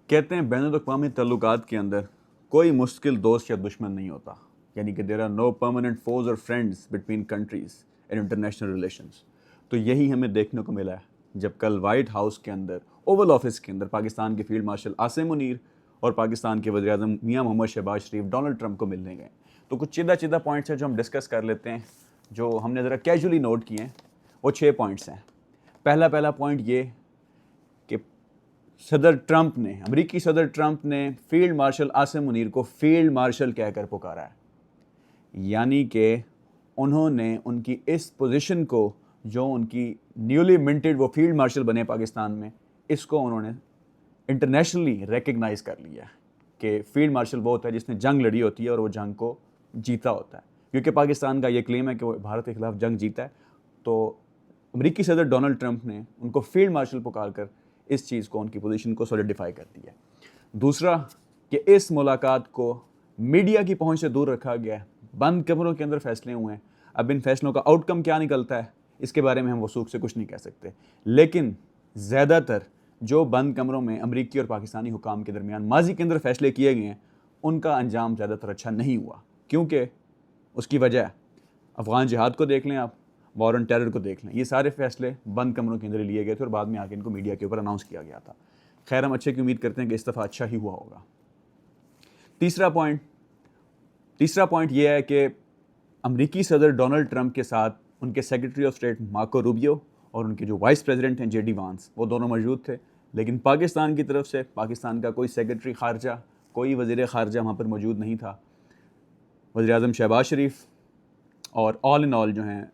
कहते हैं बैनुल-अक़वामी तल्लुकात के अंदर कोई मुश्किल दोस्त या दुश्मन नहीं होता, यानी कि देयर आर नो परमानेंट फोज और friends between countries in international relations. तो यही हमें देखने को मिला है जब कल वाइट हाउस के अंदर, ओवल ऑफिस के अंदर पाकिस्तान के फील्ड मार्शल आसिम मुनीर और पाकिस्तान के वज़ीर-ए-आज़म मियां मोहम्मद शहबाज शरीफ डोनाल्ड ट्रंप को मिलने गए। तो कुछ सीधा पॉइंट्स हैं जो हम डिस्कस कर लेते हैं, जो हमने ज़रा कैजुअली नोट किए हैं। वो 6 पॉइंट्स हैं। पहला पॉइंट ये कि अमेरिकी सदर ट्रंप ने फील्ड मार्शल आसिम मुनीर को फील्ड मार्शल कहकर पुकारा है, यानी कि उन्होंने उनकी इस पोजीशन को, जो उनकी न्यूली मिंटेड वो फील्ड मार्शल बने पाकिस्तान में, इसको उन्होंने इंटरनेशनली रिकग्नाइज़ कर लिया है कि फील्ड मार्शल वो होता है जिसने जंग लड़ी होती है और वो जंग को जीता होता है। क्योंकि पाकिस्तान का ये क्लेम है कि वो भारत के खिलाफ जंग जीता है, तो अमेरिकी सदर डोनाल्ड ट्रंप ने उनको फील्ड मार्शल पुकार कर इस चीज़ को, उनकी पोजीशन को सॉलिडिफाई कर दिया। दूसरा कि इस मुलाकात को मीडिया की पहुंच से दूर रखा गया है, बंद कमरों के अंदर फैसले हुए हैं। अब इन फैसलों का आउटकम क्या निकलता है इसके बारे में हम वसूख से कुछ नहीं कह सकते, लेकिन ज़्यादातर जो बंद कमरों में अमरीकी और पाकिस्तानी हुकाम के दरमियान माजी के अंदर फैसले किए गए हैं, उनका अंजाम ज़्यादातर अच्छा नहीं हुआ। क्योंकि उसकी वजह अफ़गान जिहाद को देख लें, आप वॉर ऑन टेरर को देख लें, ये सारे फैसले बंद कमरों के अंदर लिए गए थे और बाद में आके इनको मीडिया के ऊपर अनाउंस किया गया था। खैर, हम अच्छे की उम्मीद करते हैं कि इस दफ़ा अच्छा ही हुआ होगा। तीसरा पॉइंट ये है कि अमेरिकी सदर डोनाल्ड ट्रंप के साथ उनके secretary of state Marco Rubio और उनके जो वाइस प्रेसिडेंट हैं जेडी वांस, वो दोनों मौजूद थे। लेकिन पाकिस्तान की तरफ से पाकिस्तान का कोई सेक्रेटरी खारजा, कोई वज़ीर खारजा वहाँ पर मौजूद नहीं था। वज़ीर-ए-आज़म शहबाज शरीफ और ऑल इन ऑल जो हैं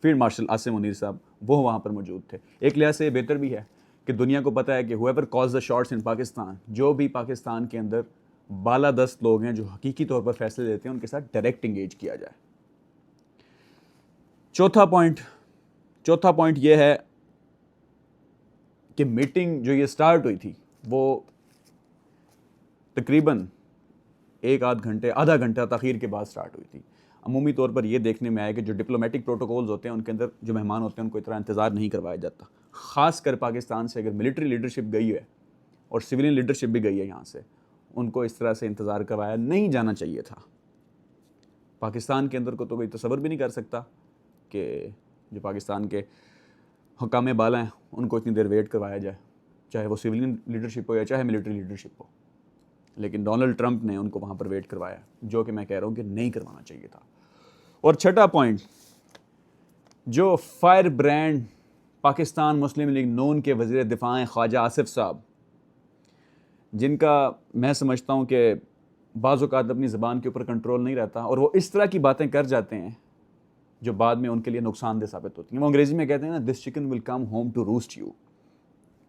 फील्ड मार्शल आसिम मुनीर साहब, वो वहाँ पर मौजूद थे। एक लिहाज से बेहतर भी है कि दुनिया को पता है कि whoever calls the shots in Pakistan, जो भी पाकिस्तान के अंदर बालादस्त लोग हैं जो हकीकी तौर पर फैसले लेते हैं, उनके साथ डायरेक्ट इंगेज किया जाए। चौथा पॉइंट ये है कि मीटिंग जो ये स्टार्ट हुई थी वो तकरीबन आधा घंटा तखीर के बाद स्टार्ट हुई थी। अमूमी तौर पर यह देखने में आया कि जो डिप्लोमेटिक प्रोटोकॉल्स होते हैं उनके अंदर जो मेहमान होते हैं उनको इतना इंतज़ार नहीं करवाया जाता। ख़ासकर पाकिस्तान से अगर मिलिट्री लीडरशिप गई है और सिविलियन लीडरशिप भी गई है यहाँ से, उनको इस तरह से इंतज़ार करवाया नहीं जाना चाहिए था। पाकिस्तान के अंदर को तो कोई तसव्वुर भी नहीं कर सकता कि जो पाकिस्तान के हुकाम बाला हैं उनको इतनी देर वेट करवाया जाए, चाहे वो सिविलियन लीडरशिप हो या चाहे मिलिट्री लीडरशिप हो। लेकिन डोनाल्ड ट्रंप ने उनको वहाँ पर वेट करवाया, जो कि मैं कह रहा हूँ कि नहीं करवाना चाहिए था। और छठा पॉइंट, जो फायर ब्रांड पाकिस्तान मुस्लिम लीग नून के वज़ीर दिफा हैं ख्वाजा आसिफ साहब, जिनका मैं समझता हूँ कि बाज़ औक़ात अपनी ज़बान के ऊपर कंट्रोल नहीं रहता और वो इस तरह की बातें कर जाते हैं जो बाद में उनके लिए नुकसानदेह साबित होती हैं। वो अंग्रेज़ी में कहते हैं ना, this chicken will come home to roost you.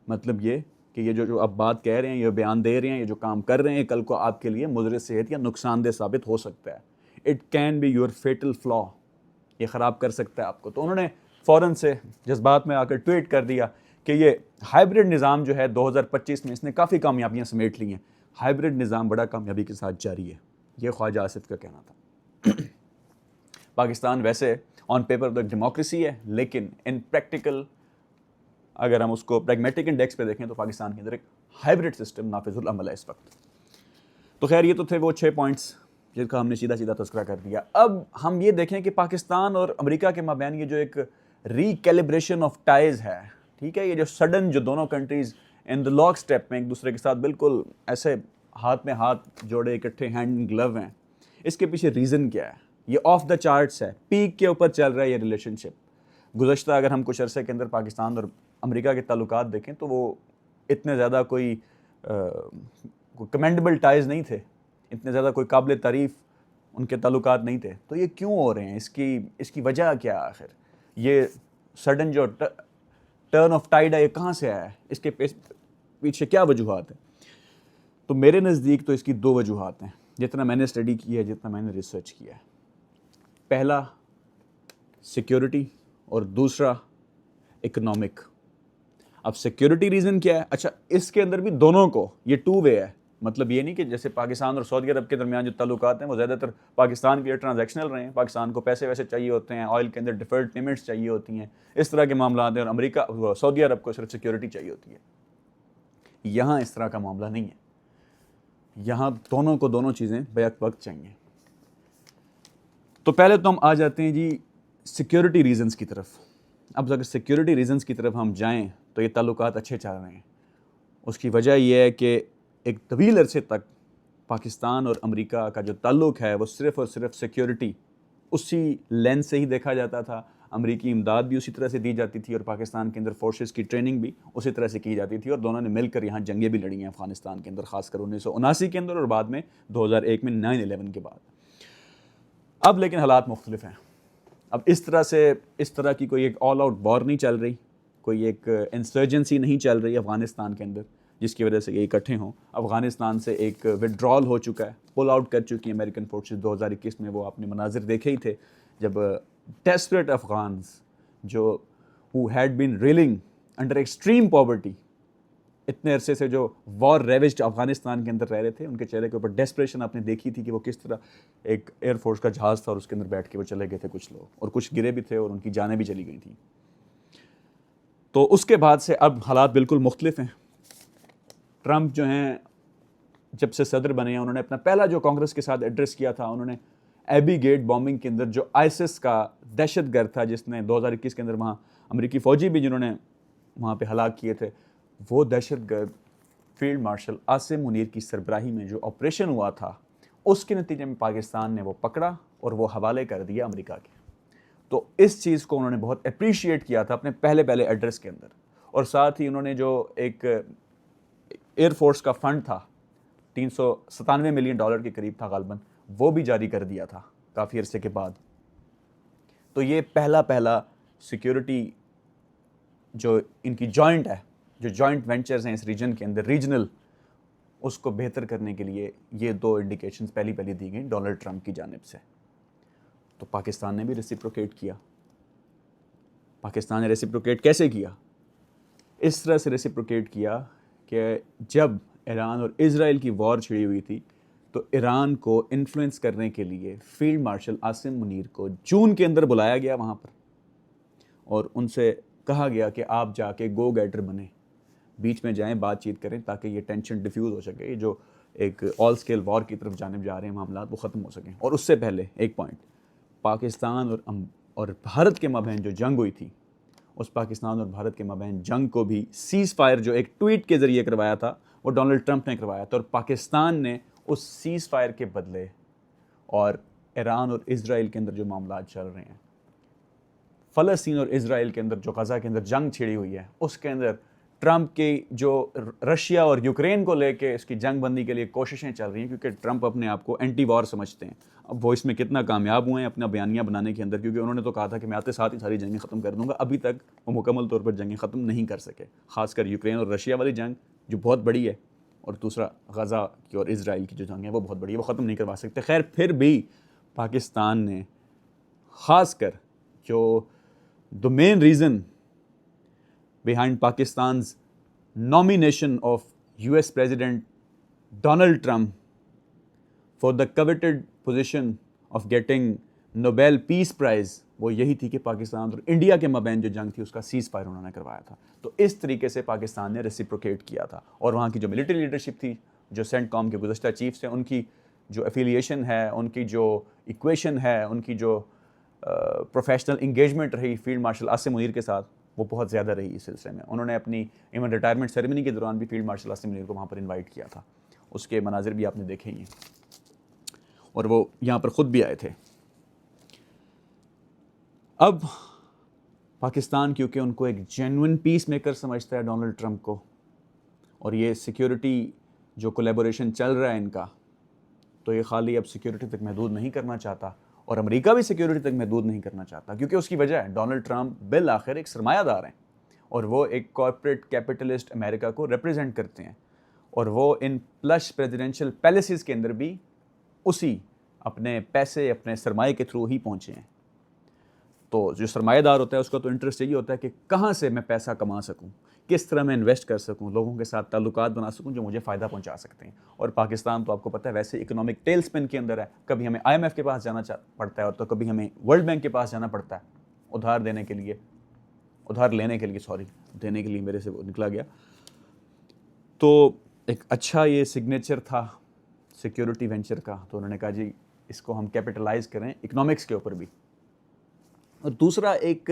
मतलब ये कि ये जो अब बात कह रहे हैं, ये बयान दे रहे हैं, ये जो काम कर रहे हैं, कल को आपके लिए मुज़र सेहत या नुकसानदेह साबित हो सकता है। It can be your fatal flaw, ये ख़राब कर सकता है आपको। तो उन्होंने फ़ौरन से जज्बात में आकर ट्वीट कर दिया कि ये हाइब्रिड निज़ाम जो है 2025 में इसने काफ़ी कामयाबियाँ समेट ली हैं, हाइब्रिड निज़ाम बड़ा कामयाबी के साथ जारी है। ये ख्वाजा आसिफ का कहना था। पाकिस्तान वैसे ऑन पेपर तो डेमोक्रेसी है, लेकिन इन प्रैक्टिकल अगर हम उसको प्रैग्मेटिक इंडेक्स पे देखें तो पाकिस्तान के अंदर एक हाइब्रिड सिस्टम नाफिजुल अमल है इस वक्त। तो खैर, ये तो थे वो 6 पॉइंट्स जिनका हमने सीधा तस्करा कर दिया। अब हम ये देखें कि पाकिस्तान और अमेरिका के माबैन ये जो एक रिकैलिब्रेशन ऑफ टाइज है, ठीक है, ये जो सडन जो दोनों countries in the lock step में एक दूसरे के साथ बिल्कुल ऐसे हाथ में हाथ जोड़े इकट्ठे हैंड इन ग्लव हैं, इसके पीछे रीज़न क्या है? ये ऑफ द चार्ट्स है, पीक के ऊपर चल रहा है ये रिलेशनशिप। गुज़श्ता अगर हम कुछ अरसे के अंदर पाकिस्तान और अमेरिका के ताल्लुकात देखें तो वो इतने ज़्यादा कोई कमेंडेबल टाइज़ नहीं थे, इतने ज़्यादा कोई काबिल तारीफ़ उनके ताल्लुकात नहीं थे। तो ये क्यों हो रहे हैं? इसकी वजह क्या है आखिर? ये सडन जो टर्न ऑफ टाइड है, ये कहाँ से आया है? इसके पीछे क्या वजूहात है? तो मेरे नज़दीक तो इसकी 2 वजूहात हैं, जितना मैंने स्टडी की है, जितना मैंने रिसर्च किया है। पहला सिक्योरिटी और दूसरा इकोनॉमिक। अब सिक्योरिटी रीज़न क्या है? अच्छा, इसके अंदर भी दोनों को ये 2 वे है। मतलब ये नहीं कि जैसे पाकिस्तान और सऊदी अरब के दरमियान जो ताल्लुकात हैं वो ज़्यादातर पाकिस्तान के लिए ट्रांजैक्शनल रहे हैं, पाकिस्तान को पैसे वैसे चाहिए होते हैं, ऑयल के अंदर डिफर्ड पेमेंट्स चाहिए होती हैं, इस तरह के मामला हैं, और सऊदी अरब को सिर्फ सिक्योरिटी चाहिए होती है। यहाँ इस तरह का मामला नहीं है। यहाँ दोनों को दोनों चीज़ें बैक वक्त चाहिए। तो पहले तो हम आ जाते हैं जी सिक्योरिटी रीजंस की तरफ। अब अगर सिक्योरिटी रीजंस की तरफ हम जाएं तो ये ताल्लुकात अच्छे चल रहे हैं। उसकी वजह यह है कि एक तवील अरसे तक पाकिस्तान और अमेरिका का जो ताल्लुक़ है वो सिर्फ़ और सिर्फ सिक्योरिटी उसी लेंस से ही देखा जाता था। अमेरिकी इमदाद भी उसी तरह से दी जाती थी और पाकिस्तान के अंदर फोर्सेस की ट्रेनिंग भी उसी तरह से की जाती थी और दोनों ने मिलकर यहाँ जंगें भी लड़ी हैं अफ़गानिस्तान के अंदर, ख़ासकर 1979 के अंदर और बाद में 2001 में 9/11 के बाद। अब लेकिन हालात मुख्तलिफ हैं। अब इस तरह की कोई एक ऑल आउट वॉर नहीं चल रही, कोई एक इंसर्जेंसी नहीं चल रही अफ़गानिस्तान के अंदर जिसकी वजह से ये इकट्ठे हों। अफ़गानिस्तान से एक विड्रॉल हो चुका है, पुल आउट कर चुकी है अमेरिकन फोर्सेस। 2021 में वो आपने मनाजिर देखे ही थे जब डेस्परेट अफ़गान्स जो who had been reeling under extreme poverty, इतने अरसे से जो वॉर रेविज्ड अफ़गानिस्तान के अंदर रह रहे थे, उनके चेहरे के ऊपर डेस्परेशन आपने देखी थी कि वो किस तरह एक एयरफोर्स का जहाज़ था और उसके अंदर बैठ के वो चले गए थे कुछ लोग, और कुछ गिरे भी थे और उनकी जानें भी चली गई थी। तो उसके बाद से अब हालात बिल्कुल मुख्तलिफ हैं। ट्रंप जो हैं जब से सदर बने हैं, उन्होंने अपना पहला जो कांग्रेस के साथ एड्रेस किया था, उन्होंने एबी गेट बॉम्बिंग के अंदर जो आईसिस का दहशतगर्द था जिसने 2021 के अंदर वहाँ अमेरिकी फ़ौजी भी जिन्होंने वहाँ पे हलाक किए थे, वो दहशतगर्द फील्ड मार्शल आसिम मुनीर की सरबराही में जो ऑपरेशन हुआ था, उसके नतीजे में पाकिस्तान ने वो पकड़ा और वो हवाले कर दिया अमेरिका के। तो इस चीज़ को उन्होंने बहुत अप्रीशिएट किया था अपने पहले एड्रेस के अंदर। और साथ ही उन्होंने जो एक एयरफोर्स का फ़ंड था $397 मिलियन के करीब था गालबन, वो भी जारी कर दिया था काफ़ी अरसे के बाद। तो ये पहला सिक्योरिटी जो इनकी जॉइंट है, जो जॉइंट वेंचर्स हैं इस रीजन के अंदर रीजनल, उसको बेहतर करने के लिए ये दो इंडिकेशंस पहली दी गई डोनाल्ड ट्रंप की जानिब से। तो पाकिस्तान ने भी रेसिप्रोकेट किया। पाकिस्तान ने रेसिप्रोकेट कैसे किया? इस तरह से रेसिप्रोकेट किया कि जब ईरान और इज़राइल की वॉर छिड़ी हुई थी तो ईरान को इन्फ्लुएंस करने के लिए फील्ड मार्शल आसिम मुनीर को जून के अंदर बुलाया गया वहाँ पर और उनसे कहा गया कि आप जाके गो गेटर बने, बीच में जाएं, बातचीत करें ताकि ये टेंशन डिफ्यूज़ हो सके, ये जो एक ऑल स्केल वॉर की तरफ जाने जा रहे हैं मामला वो ख़त्म हो सकें। और उससे पहले एक पॉइंट, पाकिस्तान और भारत के मबैन जो जंग हुई थी, उस पाकिस्तान और भारत के मबैन जंग को भी सीज़ फायर जो एक ट्वीट के ज़रिए करवाया था वो डोनाल्ड ट्रंप ने करवाया था। और पाकिस्तान ने उस सीज़ फायर के बदले और ईरान और इज़राइल के अंदर जो मामला चल रहे हैं, फ़लस्तीन और इज़राइल के अंदर जो गज़ा के अंदर जंग छिड़ी हुई है, उसके अंदर ट्रंप की जो रशिया और यूक्रेन को लेके इसकी जंग बंदी के लिए कोशिशें चल रही हैं, क्योंकि ट्रंप अपने आप को एंटी वॉर समझते हैं। अब वो इसमें कितना कामयाब हुए हैं अपना बयानिया बनाने के अंदर, क्योंकि उन्होंने तो कहा था कि मैं आते साथ ही सारी जंगें ख़त्म कर दूंगा। अभी तक वो मुकम्मल तौर पर जंगें ख़त्म नहीं कर सके, ख़ासकर यूक्रेन और रशिया वाली जंग जो बहुत बड़ी है, और दूसरा गज़ा की और इज़राइल की जो जंग है वो बहुत बड़ी है, वो ख़त्म नहीं करवा सकते। खैर, फिर भी पाकिस्तान ने ख़ासकर जो the main reason behind Pakistan's nomination of US President Donald Trump for the coveted position of getting Nobel Peace Prize, वो यही थी कि पाकिस्तान और इंडिया के मबैन जो जंग थी उसका सीज़ फायर उन्होंने करवाया था। तो इस तरीके से पाकिस्तान ने रेसिप्रोकेट किया था। और वहाँ की जो मिलिट्री लीडरशिप थी, जो सेंटकॉम के गुज़श्ता चीफ्स हैं, उनकी जो एफिलिएशन है, उनकी जो इक्वेशन है, उनकी जो प्रोफेशनल इंगेजमेंट रही फील्ड मार्शल आसिम मुनीर के साथ, वो बहुत ज़्यादा रही इस सिलसिले में। उन्होंने अपनी इवन रिटायरमेंट सेरेमनी के दौरान भी फील्ड मार्शल आसिम मुनीर को वहाँ पर इनवाइट किया था। उसके मनाजिर भी आपने देखे ही हैं, और वो यहाँ पर ख़ुद भी आए थे। अब पाकिस्तान क्योंकि उनको एक जेन्युइन पीस मेकर समझता है डोनाल्ड ट्रंप को, और ये सिक्योरिटी जो कोलैबोरेशन चल रहा है इनका, तो ये खाली अब सिक्योरिटी तक महदूद नहीं करना चाहता, और अमेरिका भी सिक्योरिटी तक महदूद नहीं करना चाहता, क्योंकि उसकी वजह है डोनाल्ड ट्रंप बिल आखिर एक सरमायादार हैं और वो एक कॉर्पोरेट कैपिटलिस्ट अमेरिका को रिप्रेजेंट करते हैं, और वो इन प्लश प्रेसिडेंशियल पैलेसेस के अंदर भी उसी अपने पैसे, अपने सरमाए के थ्रू ही पहुँचे हैं। तो जो सरमाएदार होता है उसका तो इंटरेस्ट यही होता है कि कहाँ से मैं पैसा कमा सकूँ, किस तरह मैं इन्वेस्ट कर सकूँ, लोगों के साथ ताल्लुकात बना सकूँ जो मुझे फ़ायदा पहुँचा सकते हैं। और पाकिस्तान तो आपको पता है वैसे इकोनॉमिक टेल स्पिन के अंदर है, कभी हमें IMF के पास जाना पड़ता है और तो कभी हमें वर्ल्ड बैंक के पास जाना पड़ता है उधार लेने के लिए, देने के लिए मेरे से वो निकला गया। तो एक अच्छा ये सिग्नेचर था सिक्योरिटी वेंचर का, तो उन्होंने कहा जी इसको हम कैपिटलाइज करें इकोनॉमिक्स के ऊपर भी। और दूसरा, एक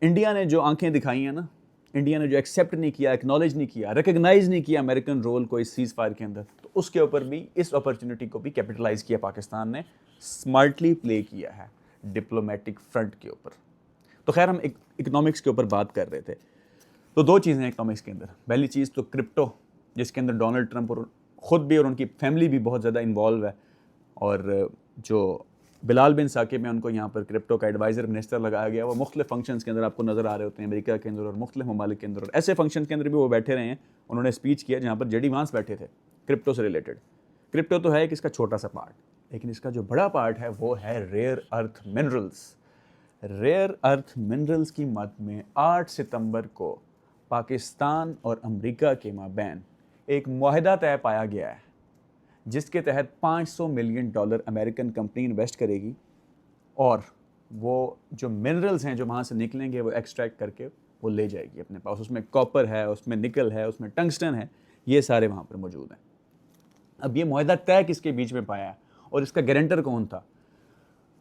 इंडिया ने जो आंखें दिखाई हैं ना, इंडिया ने जो एक्सेप्ट नहीं किया, एक्नॉलेज नहीं किया, रिकग्नाइज नहीं किया अमेरिकन रोल को इस सीज फायर के अंदर, तो उसके ऊपर भी, इस अपॉर्चुनिटी को भी कैपिटलाइज किया पाकिस्तान ने, स्मार्टली प्ले किया है डिप्लोमेटिक फ्रंट के ऊपर। तो खैर, हम इकोनॉमिक्स के ऊपर बात कर रहे थे, तो दो चीज़ें हैं इकोनॉमिक्स के अंदर। पहली चीज़ तो क्रिप्टो, जिसके अंदर डोनाल्ड ट्रंप और ख़ुद भी और उनकी फैमिली भी बहुत ज़्यादा इन्वॉल्व है, और जो बिलाल बिन साकिब में उनको यहाँ पर क्रिप्टो का एडवाइज़र मिनिस्टर लगाया गया, वो मुख्तलिफ फंक्शंस के अंदर आपको नज़र आ रहे होते हैं, अमेरिका के अंदर और मुख्तलिफ ममालिक के अंदर, और ऐसे फंक्शन के अंदर भी वो बैठे रहे हैं। उन्होंने स्पीच किया जहाँ पर जेडी वांस बैठे थे, क्रिप्टो से रिलेटेड। क्रिप्टो तो है एक इसका छोटा सा पार्ट, लेकिन इसका जो बड़ा पार्ट है वो है rare earth minerals. Rare earth minerals की मद में 8 सितंबर को पाकिस्तान और अमेरिका के माबैन एक मुआहदा तय पाया गया है, जिसके तहत $500 मिलियन अमेरिकन कंपनी इन्वेस्ट करेगी, और वो जो मिनरल्स हैं जो वहाँ से निकलेंगे वो एक्सट्रैक्ट करके वो ले जाएगी अपने पास। उसमें कॉपर है, उसमें निकल है, उसमें टंगस्टन है, ये सारे वहाँ पर मौजूद हैं। अब ये मुआहदा तय किसके बीच में पाया है और इसका गारंटर कौन था?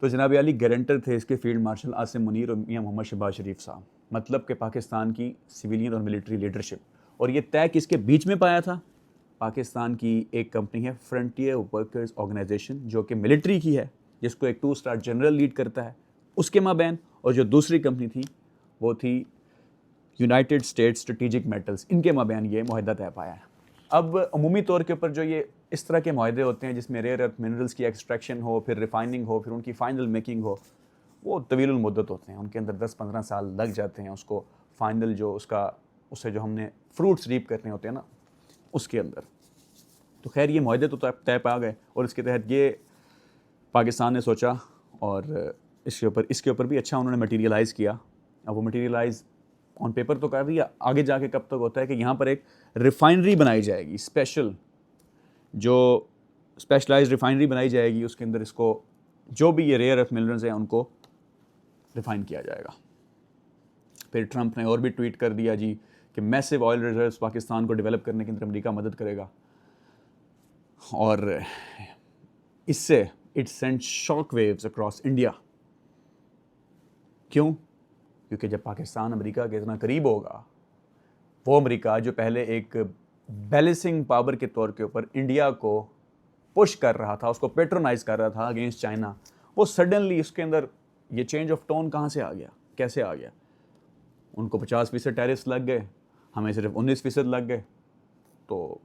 तो जनाब अली गारंटर थे इसके फील्ड मार्शल आसिम मुनीर और मियां मोहम्मद शहबाज शरीफ साहब, मतलब कि पाकिस्तान की सिविलियन और मिलिट्री लीडरशिप। और ये तय किसके बीच में पाया था? पाकिस्तान की एक कंपनी है फ्रंटियर वर्कर्स ऑर्गेनाइजेशन, जो कि मिलिट्री की है, जिसको एक 2 स्टार जनरल लीड करता है, उसके माबैन, और जो दूसरी कंपनी थी वो थी यूनाइटेड स्टेट्स स्ट्रेटेजिक मेटल्स, इनके माबैन ये मुआहदा तय पाया है। अब अमूमी तौर के ऊपर जो ये इस तरह के मुआहदे होते हैं जिसमें रेयर अर्थ मिनरल्स की एक्सट्रैक्शन हो, फिर रिफाइनिंग हो, फिर उनकी फाइनल मेकिंग हो, वो तवील मुद्दत होते हैं, उनके अंदर 10-15 साल लग जाते हैं उसको फाइनल जो उससे जो हमने फ्रूट्स रीप करने होते हैं ना, उसके अंदर। तो खैर ये मुआहदे तो तय पा गए, और इसके तहत ये पाकिस्तान ने सोचा, और इसके ऊपर भी अच्छा उन्होंने मटीरियलाइज़ किया। अब वो मटीरियलाइज़ ऑन पेपर तो कर दिया, आगे जाके कब तक होता है कि यहाँ पर एक रिफाइनरी बनाई जाएगी, जो स्पेशलाइज्ड रिफाइनरी बनाई जाएगी, उसके अंदर इसको जो भी ये रेयर अर्थ मिनरल्स हैं उनको रिफाइन किया जाएगा। फिर ट्रंप ने और भी ट्वीट कर दिया जी कि मैसिव ऑयल रिजर्व्स पाकिस्तान को डेवलप करने के अंदर अमेरिका मदद करेगा, और इससे it send shock waves across India. क्यों? क्योंकि जब पाकिस्तान अमेरिका के इतना करीब होगा, वो अमेरिका जो पहले एक बैलेंसिंग पावर के तौर के ऊपर इंडिया को पुश कर रहा था, उसको पेट्रोनाइज कर रहा था अगेंस्ट चाइना, वो सडनली उसके अंदर ये चेंज ऑफ टोन कहाँ से आ गया, कैसे आ गया? उनको 50% टैरिफ्स लग गए, हमें सिर्फ 19% लग गए, तो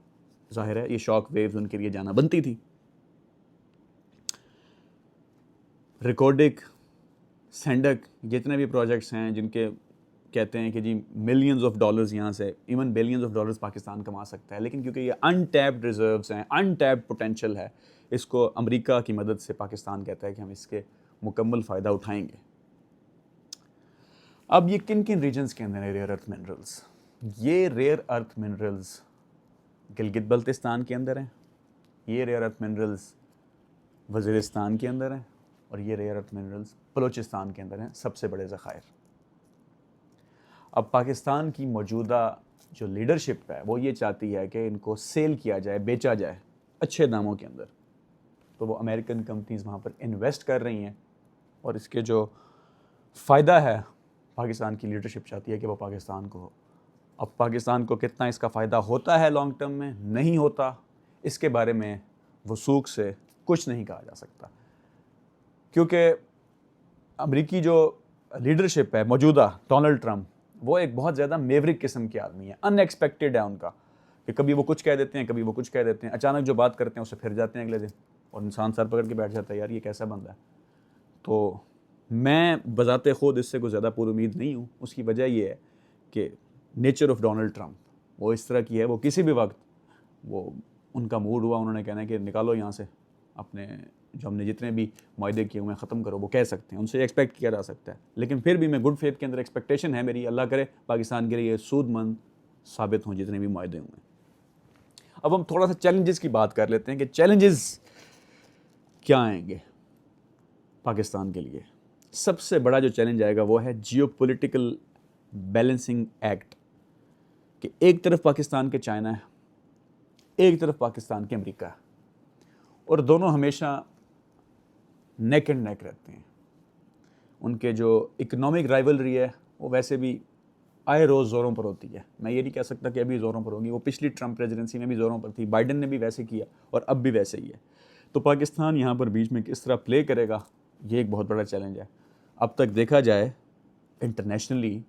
जाहिर है ये शॉक वेव्स उनके लिए जाना बनती थी। रिकॉर्डिक, सेंडक, जितने भी प्रोजेक्ट्स हैं जिनके कहते हैं कि जी मिलियंस ऑफ डॉलर्स यहाँ से, even billions of dollars Pakistan कमा सकता है, लेकिन क्योंकि ये अनटैप्ड रिजर्व्स हैं, अनटैप्ड पोटेंशियल है, इसको अमेरिका की मदद से पाकिस्तान कहता है कि हम इसके मुकम्मल फ़ायदा उठाएंगे। अब ये किन किन रीजन्स के अंदर है रेयर अर्थ मिनरल्स? ये rare earth minerals Gilgit Baltistan के अंदर हैं, ये रेयर अर्थ मिनरल्स वज़ीरिस्तान के अंदर हैं, और ये रेयर अर्थ मिनरल्स बलूचिस्तान के अंदर हैं, सबसे बड़े ज़खायर। अब पाकिस्तान की मौजूदा जो लीडरशिप है वो ये चाहती है कि इनको सेल किया जाए, बेचा जाए अच्छे दामों के अंदर, तो वो अमेरिकन कंपनीज़ वहाँ पर इन्वेस्ट कर रही हैं, और इसके जो फ़ायदा है पाकिस्तान की लीडरशिप चाहती है कि वो पाकिस्तान को हो। अब पाकिस्तान को कितना इसका फ़ायदा होता है लॉन्ग टर्म में, नहीं होता, इसके बारे में वसूख से कुछ नहीं कहा जा सकता, क्योंकि अमेरिकी जो लीडरशिप है मौजूदा, डोनाल्ड ट्रंप, वो एक बहुत ज़्यादा मेवरिक किस्म के आदमी है, अनएक्सपेक्टेड है उनका, कि कभी वो कुछ कह देते हैं, कभी वो कुछ कह देते हैं, अचानक जो बात करते हैं उससे फिर जाते हैं अगले दिन, और इंसान सर पकड़ के बैठ जाता है, यार ये कैसा बंदा है। तो मैं बज़ाते ख़ुद इससे कुछ ज़्यादा पूरी उम्मीद नहीं हूँ। उसकी वजह ये है कि नेचर ऑफ डोनाल्ड ट्रंप वो इस तरह की है, वो किसी भी वक्त वो उनका मूड हुआ, उन्होंने कहना है कि निकालो यहाँ से अपने जो हमने जितने भी मुआहदे किए हुए ख़त्म करो, वो कह सकते हैं, उनसे एक्सपेक्ट किया जा सकता है। लेकिन फिर भी मैं गुड फेथ के अंदर एक्सपेक्टेशन है मेरी, अल्लाह करे पाकिस्तान के लिए सूदमंद साबित हों जितने भी मुआहदे हुए। अब हम थोड़ा सा चैलेंजेस की बात कर लेते हैं कि चैलेंजेस क्या आएंगे पाकिस्तान के लिए। सबसे बड़ा जो चैलेंज आएगा वो है जियोपॉलिटिकल बैलेंसिंग एक्ट, कि एक तरफ पाकिस्तान के चाइना है, एक तरफ पाकिस्तान के अमेरिका है, और दोनों हमेशा नेक एंड नेक रहते हैं। उनके जो इकोनॉमिक राइवलरी है वो वैसे भी आए रोज़ ज़ोरों पर होती है। मैं ये नहीं कह सकता कि अभी ज़ोरों पर होगी, वो पिछली ट्रंप प्रेसिडेंसी में भी ज़ोरों पर थी, बाइडन ने भी वैसे किया और अब भी वैसे ही है। तो पाकिस्तान यहाँ पर बीच में किस तरह प्ले करेगा, ये एक बहुत बड़ा चैलेंज है। अब तक देखा जाए इंटरनेशनली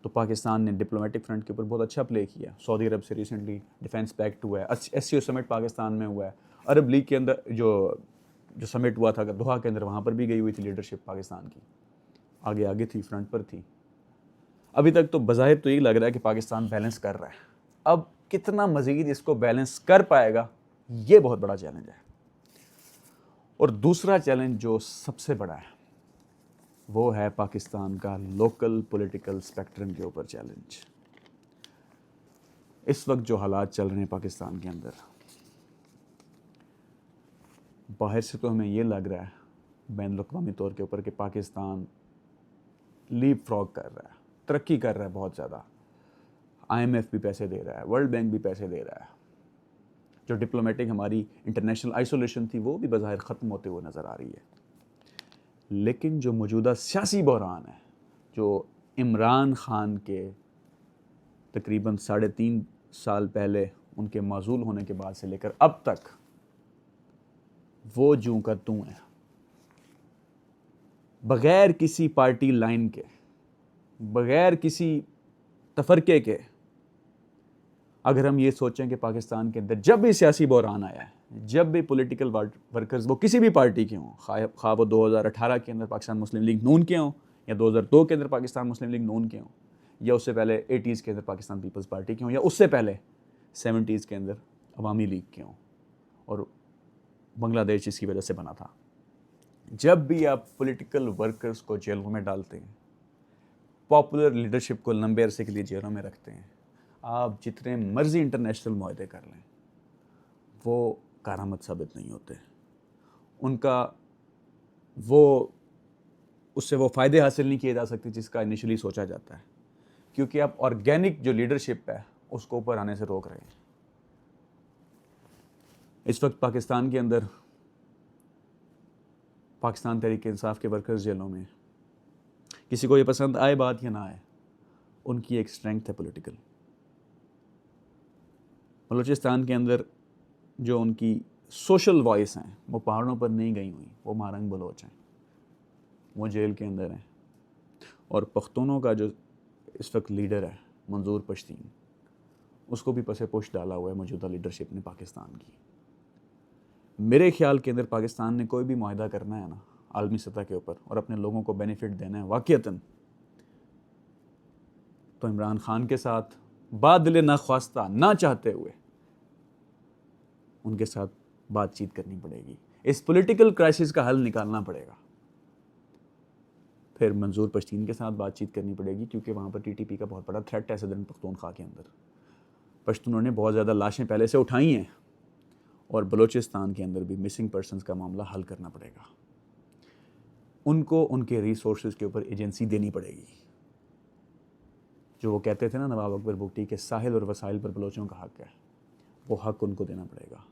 तो पाकिस्तान ने डिप्लोमेटिक फ्रंट के ऊपर बहुत अच्छा प्ले किया। सऊदी अरब से रिसेंटली डिफेंस पैक्ट हुआ है, SCO समिट पाकिस्तान में हुआ है, अरब लीग के अंदर जो समिट हुआ था दोहा के अंदर, वहाँ पर भी गई हुई थी लीडरशिप पाकिस्तान की, आगे आगे थी, फ्रंट पर थी। अभी तक तो बज़ाहिर तो यही लग रहा है कि पाकिस्तान बैलेंस कर रहा है। अब कितना मज़ीद इसको बैलेंस कर पाएगा, ये बहुत बड़ा चैलेंज है। और दूसरा चैलेंज जो सबसे बड़ा है वो है पाकिस्तान का लोकल पॉलिटिकल स्पेक्ट्रम के ऊपर चैलेंज। इस वक्त जो हालात चल रहे हैं पाकिस्तान के अंदर, बाहर से तो हमें ये लग रहा है बैनुल-अक़वामी तौर के ऊपर कि पाकिस्तान लीप फ्रॉग कर रहा है, तरक्की कर रहा है बहुत ज़्यादा। IMF भी पैसे दे रहा है, वर्ल्ड बैंक भी पैसे दे रहा है। जो डिप्लोमेटिक हमारी इंटरनेशनल आइसोलेशन थी वो भी बज़ाहिर ख़त्म होते हुए नज़र आ रही है। लेकिन जो मौजूदा सियासी बहरान है, जो इमरान खान के तकरीबन 3.5 साल पहले उनके माज़ूल होने के बाद से लेकर अब तक, वो जूं का तूं है। बग़ैर किसी पार्टी लाइन के, बग़ैर किसी तफरके के, अगर हम ये सोचें कि पाकिस्तान के अंदर जब भी सियासी बहरान आया है, जब भी पॉलिटिकल वर्कर्स वो किसी भी पार्टी के हों, खा वो 2018 के अंदर पाकिस्तान मुस्लिम लीग नून के हों, या 2002 के अंदर पाकिस्तान मुस्लिम लीग नून के हों, या उससे पहले 80s के अंदर पाकिस्तान पीपल्स पार्टी के हों, या उससे पहले 70s के अंदर अवामी लीग के हों, और बांग्लादेश इसकी वजह से बना था। जब भी आप पॉलिटिकल वर्कर्स को जेलों में डालते हैं, पॉपुलर लीडरशिप को लंबे अरसे के लिए जेलों में रखते हैं, आप जितने मर्जी इंटरनेशनल मुआहदे कर लें, वो कारामद साबित नहीं होते। उनका उससे वो फ़ायदे हासिल नहीं किए जा सकते जिसका इनिशियली सोचा जाता है, क्योंकि आप ऑर्गेनिक जो लीडरशिप है उसको ऊपर आने से रोक रहे हैं। इस वक्त पाकिस्तान के अंदर पाकिस्तान तहरीक इंसाफ के वर्कर्स जेलों में, किसी को ये पसंद आए बात या ना आए, उनकी एक स्ट्रेंथ है पॉलिटिकल। बलूचिस्तान के अंदर जो उनकी सोशल वॉइस हैं वो पहाड़ों पर नहीं गई हुई, वो मारंग बलोच हैं, वो जेल के अंदर हैं। और पख्तूनों का जो इस वक्त लीडर है मंजूर पश्तीन, उसको भी पसे पुश डाला हुआ है मौजूदा लीडरशिप ने पाकिस्तान की। मेरे ख्याल के अंदर पाकिस्तान ने कोई भी मुआहदा करना है ना आलमी सतह के ऊपर और अपने लोगों को बेनिफिट देना है वाक़ईतन, तो इमरान खान के साथ बादले ना ख्वास्ता ना चाहते हुए उनके साथ बातचीत करनी पड़ेगी। इस पॉलिटिकल क्राइसिस का हल निकालना पड़ेगा। फिर मंजूर पश्तीन के साथ बातचीत करनी पड़ेगी, क्योंकि वहाँ पर TTP का बहुत बड़ा थ्रेट है सदर्न पख्तूनख्वा के अंदर। पश्तूनों ने बहुत ज़्यादा लाशें पहले से उठाई हैं, और बलूचिस्तान के अंदर भी मिसिंग पर्सनस का मामला हल करना पड़ेगा। उनको उनके रिसोर्सेज के ऊपर एजेंसी देनी पड़ेगी। जो वो कहते थे ना नवाब अकबर बुगटी के साहिल और वसाइल पर बलोचों का हक है, वो हक उनको देना पड़ेगा।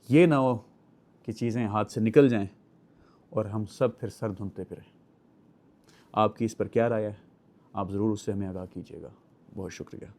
ये ना हो कि चीज़ें हाथ से निकल जाएं और हम सब फिर सर धुनते फिरें। आपकी इस पर क्या राय है, आप ज़रूर उससे हमें आगाह कीजिएगा। बहुत शुक्रिया।